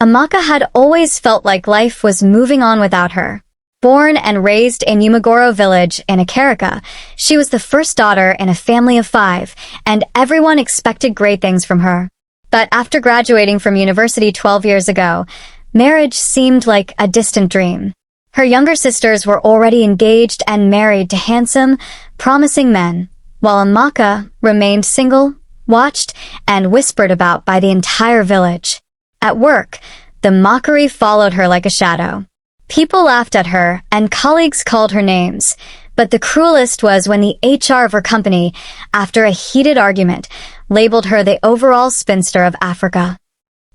Amaka had always felt like life was moving on without her. Born and raised in Umogoro village in Akarika, she was the first daughter in a family of 5, and everyone expected great things from her. But after graduating from university 12 years ago, marriage seemed like a distant dream. Her younger sisters were already engaged and married to handsome, promising men, while Amaka remained single, watched, and whispered about by the entire village. At work, the mockery followed her like a shadow. People laughed at her, and colleagues called her names. But the cruelest was when the HR of her company, after a heated argument, labeled her the overall spinster of Africa.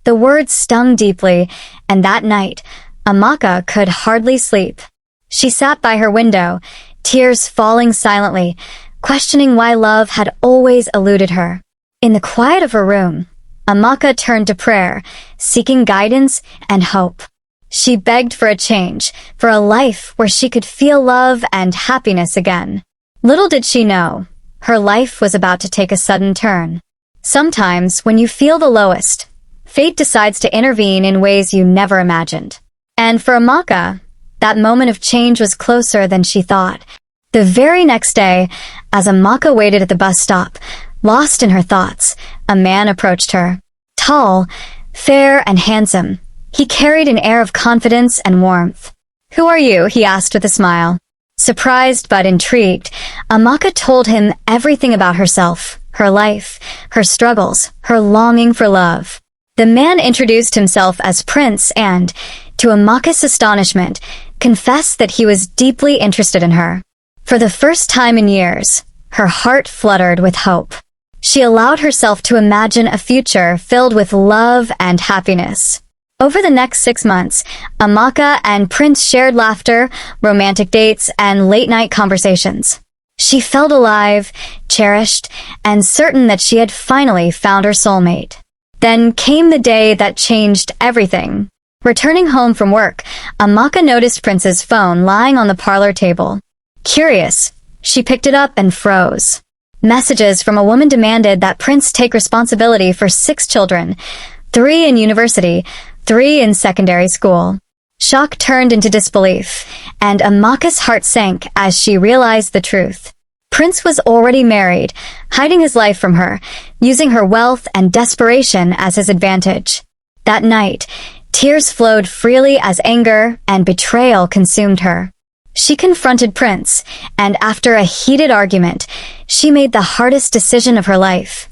The words stung deeply, and that night, Amaka could hardly sleep. She sat by her window, tears falling silently, questioning why love had always eluded her. In the quiet of her room, Amaka turned to prayer, seeking guidance and hope. She begged for a change, for a life where she could feel love and happiness again. Little did she know, her life was about to take a sudden turn. Sometimes, when you feel the lowest, fate decides to intervene in ways you never imagined. And for Amaka, that moment of change was closer than she thought. The very next day, as Amaka waited at the bus stop, lost in her thoughts, a man approached her. Tall, fair, and handsome, he carried an air of confidence and warmth. "Who are you?" he asked with a smile. Surprised but intrigued, Amaka told him everything about herself, her life, her struggles, her longing for love. The man introduced himself as Prince and, to Amaka's astonishment, confessed that he was deeply interested in her. For the first time in years, her heart fluttered with hope. She allowed herself to imagine a future filled with love and happiness. Over the next 6 months, Amaka and Prince shared laughter, romantic dates, and late-night conversations. She felt alive, cherished, and certain that she had finally found her soulmate. Then came the day that changed everything. Returning home from work, Amaka noticed Prince's phone lying on the parlor table. Curious, she picked it up and froze. Messages from a woman demanded that Prince take responsibility for 6 children, 3 in university, 3 in secondary school. Shock turned into disbelief, and Amaka's heart sank as she realized the truth. Prince was already married, hiding his life from her, using her wealth and desperation as his advantage. That night, tears flowed freely as anger and betrayal consumed her. She confronted Prince, and after a heated argument, she made the hardest decision of her life,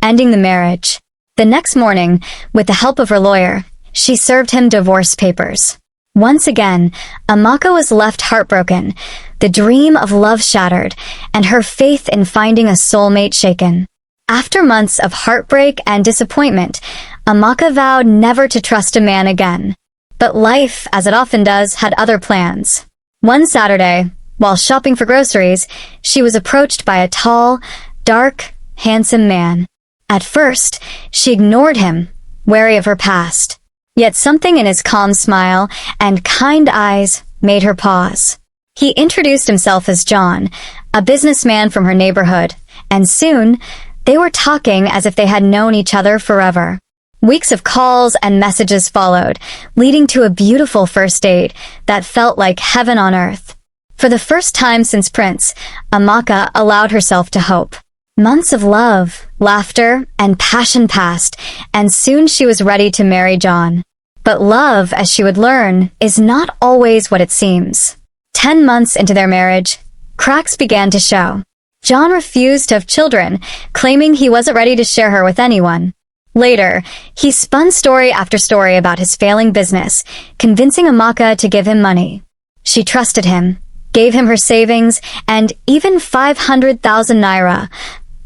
ending the marriage. The next morning, with the help of her lawyer, she served him divorce papers. Once again, Amaka was left heartbroken, the dream of love shattered, and her faith in finding a soulmate shaken. After months of heartbreak and disappointment, Amaka vowed never to trust a man again. But life, as it often does, had other plans. One Saturday, while shopping for groceries, she was approached by a tall, dark, handsome man. At first, she ignored him, wary of her past. Yet something in his calm smile and kind eyes made her pause. He introduced himself as John, a businessman from her neighborhood, and soon, they were talking as if they had known each other forever. Weeks of calls and messages followed, leading to a beautiful first date that felt like heaven on earth. For the first time since Prince, Amaka allowed herself to hope. Months of love, laughter, and passion passed, and soon she was ready to marry John. But love, as she would learn, is not always what it seems. 10 months into their marriage, cracks began to show. John refused to have children, claiming he wasn't ready to share her with anyone. Later, he spun story after story about his failing business, convincing Amaka to give him money. She trusted him, gave him her savings, and even 500,000 naira,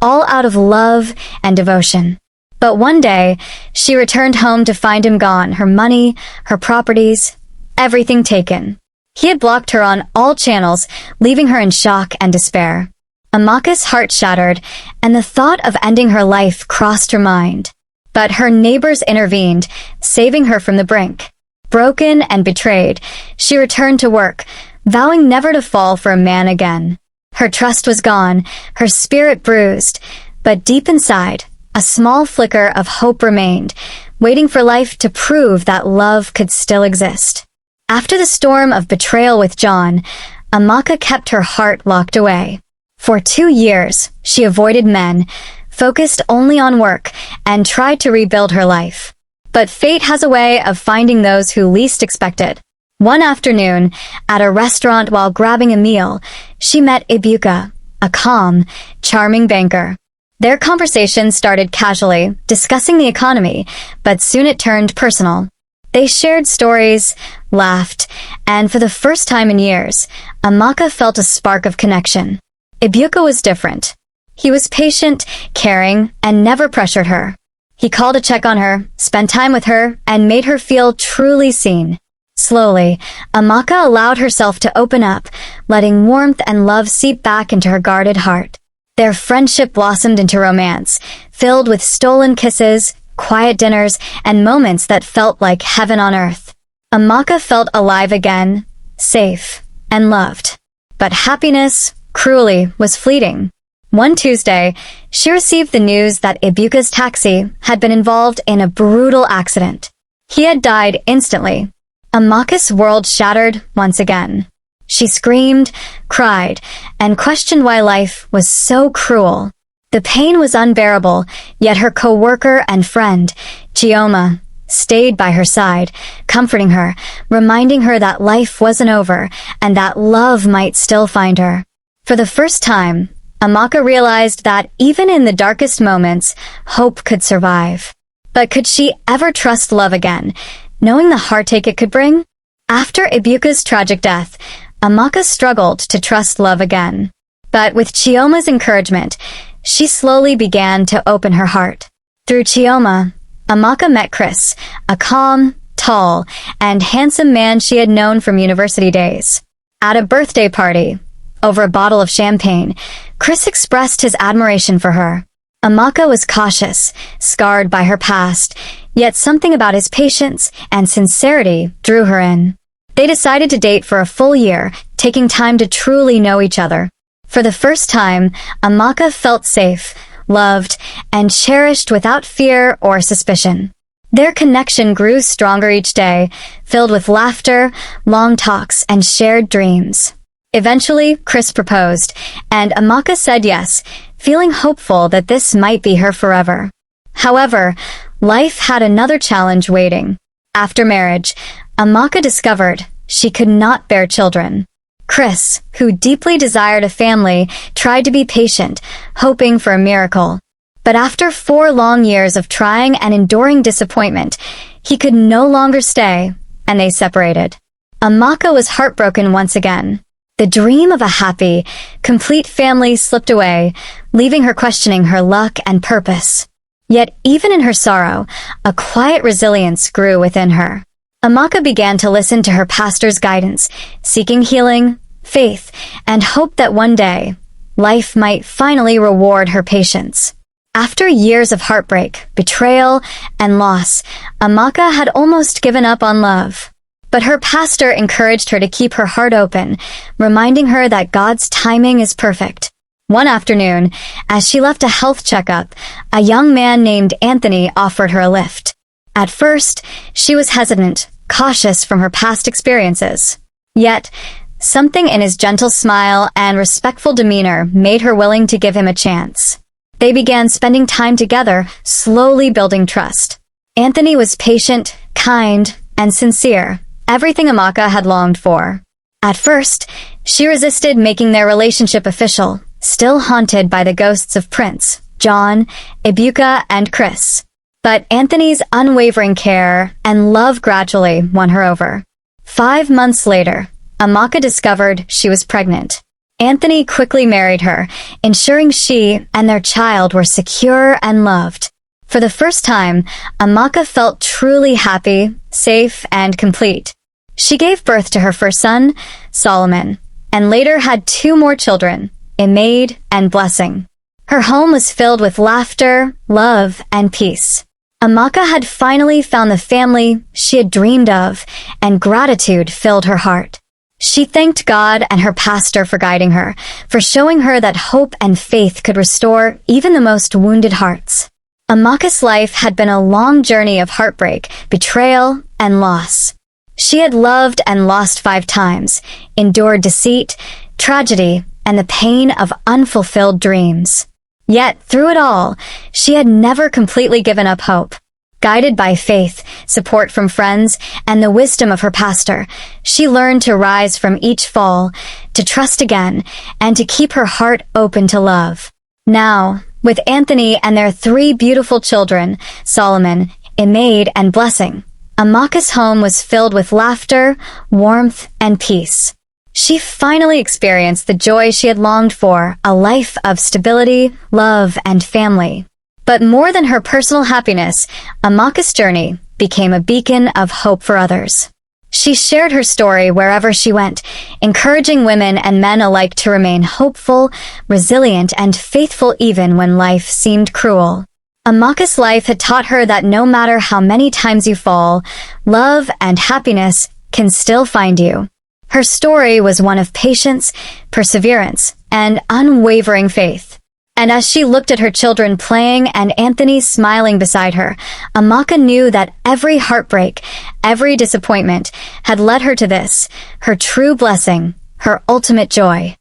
all out of love and devotion. But one day, she returned home to find him gone, her money, her properties, everything taken. He had blocked her on all channels, leaving her in shock and despair. Amaka's heart shattered, and the thought of ending her life crossed her mind. But her neighbors intervened, saving her from the brink. Broken and betrayed, she returned to work, vowing never to fall for a man again. Her trust was gone, her spirit bruised, but deep inside, a small flicker of hope remained, waiting for life to prove that love could still exist. After the storm of betrayal with John, Amaka kept her heart locked away. For 2 years, she avoided men, focused only on work, and tried to rebuild her life. But fate has a way of finding those who least expect it. One afternoon, at a restaurant while grabbing a meal, she met Ibuka, a calm, charming banker. Their conversation started casually, discussing the economy, but soon it turned personal. They shared stories, laughed, and for the first time in years, Amaka felt a spark of connection. Ibuka was different. He was patient, caring, and never pressured her. He called to check on her, spent time with her, and made her feel truly seen. Slowly, Amaka allowed herself to open up, letting warmth and love seep back into her guarded heart. Their friendship blossomed into romance, filled with stolen kisses, quiet dinners, and moments that felt like heaven on earth. Amaka felt alive again, safe, and loved. But happiness, cruelly, was fleeting. One Tuesday, she received the news that Ibuka's taxi had been involved in a brutal accident. He had died instantly. Amaka's world shattered once again. She screamed, cried, and questioned why life was so cruel. The pain was unbearable, yet her co-worker and friend, Chioma, stayed by her side, comforting her, reminding her that life wasn't over and that love might still find her. For the first time, Amaka realized that even in the darkest moments, hope could survive. But could she ever trust love again, knowing the heartache it could bring? After Ibuka's tragic death, Amaka struggled to trust love again. But with Chioma's encouragement, she slowly began to open her heart. Through Chioma, Amaka met Chris, a calm, tall, and handsome man she had known from university days. At a birthday party, over a bottle of champagne, Chris expressed his admiration for her. Amaka was cautious, scarred by her past, yet something about his patience and sincerity drew her in. They decided to date for a full year, taking time to truly know each other. For the first time, Amaka felt safe, loved, and cherished without fear or suspicion. Their connection grew stronger each day, filled with laughter, long talks, and shared dreams. Eventually, Chris proposed, and Amaka said yes, feeling hopeful that this might be her forever. However, life had another challenge waiting. After marriage, Amaka discovered she could not bear children. Chris, who deeply desired a family, tried to be patient, hoping for a miracle. But after 4 long years of trying and enduring disappointment, he could no longer stay, and they separated. Amaka was heartbroken once again. The dream of a happy, complete family slipped away, leaving her questioning her luck and purpose. Yet even in her sorrow, a quiet resilience grew within her. Amaka began to listen to her pastor's guidance, seeking healing, faith, and hope that one day, life might finally reward her patience. After years of heartbreak, betrayal, and loss, Amaka had almost given up on love. But her pastor encouraged her to keep her heart open, reminding her that God's timing is perfect. One afternoon, as she left a health checkup, a young man named Anthony offered her a lift. At first, she was hesitant, cautious from her past experiences. Yet, something in his gentle smile and respectful demeanor made her willing to give him a chance. They began spending time together, slowly building trust. Anthony was patient, kind, and sincere, everything Amaka had longed for. At first, she resisted making their relationship official, still haunted by the ghosts of Prince, John, Ibuka, and Chris. But Anthony's unwavering care and love gradually won her over. 5 months later, Amaka discovered she was pregnant. Anthony quickly married her, ensuring she and their child were secure and loved. For the first time, Amaka felt truly happy, safe, and complete. She gave birth to her first son, Solomon, and later had 2 more children, Imaid and Blessing. Her home was filled with laughter, love, and peace. Amaka had finally found the family she had dreamed of, and gratitude filled her heart. She thanked God and her pastor for guiding her, for showing her that hope and faith could restore even the most wounded hearts. Amaka's life had been a long journey of heartbreak, betrayal, and loss. She had loved and lost 5 times, endured deceit, tragedy, and the pain of unfulfilled dreams. Yet, through it all, she had never completely given up hope. Guided by faith, support from friends, and the wisdom of her pastor, she learned to rise from each fall, to trust again, and to keep her heart open to love. Now, with Anthony and their 3 beautiful children, Solomon, Imade, and Blessing, Amaka's home was filled with laughter, warmth, and peace. She finally experienced the joy she had longed for, a life of stability, love, and family. But more than her personal happiness, Amaka's journey became a beacon of hope for others. She shared her story wherever she went, encouraging women and men alike to remain hopeful, resilient, and faithful even when life seemed cruel. Amaka's life had taught her that no matter how many times you fall, love and happiness can still find you. Her story was one of patience, perseverance, and unwavering faith. And as she looked at her children playing and Anthony smiling beside her, Amaka knew that every heartbreak, every disappointment had led her to this, her true blessing, her ultimate joy.